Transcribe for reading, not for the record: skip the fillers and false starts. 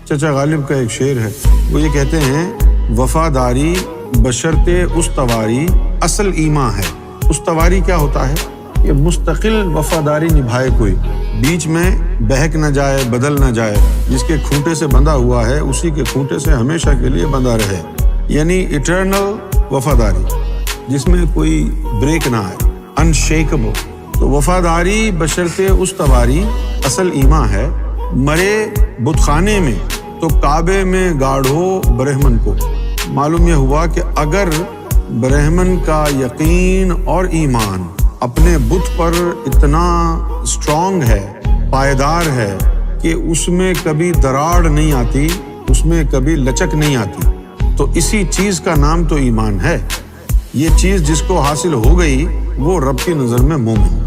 چچا غالب کا ایک شعر ہے، وہ یہ کہتے ہیں وفاداری بشرط استواری اصل ایمان ہے۔ استواری کیا ہوتا ہے؟ کہ مستقل وفاداری نبھائے کوئی، بیچ میں بہک نہ جائے، بدل نہ جائے، جس کے کھونٹے سے بندھا ہوا ہے اسی کے کھونٹے سے ہمیشہ کے لیے بندھا رہے، یعنی ایٹرنل وفاداری جس میں کوئی بریک نہ آئے، انشیکبل۔ تو وفاداری بشرط استواری اصل ایمان ہے۔ مرے بت خانے میں تو کعبے میں گاڑھو برہمن کو۔ معلوم یہ ہوا کہ اگر برہمن کا یقین اور ایمان اپنے بت پر اتنا اسٹرانگ ہے، پائیدار ہے کہ اس میں کبھی دراڑ نہیں آتی، اس میں کبھی لچک نہیں آتی، تو اسی چیز کا نام تو ایمان ہے۔ یہ چیز جس کو حاصل ہو گئی وہ رب کی نظر میں مومن ہے۔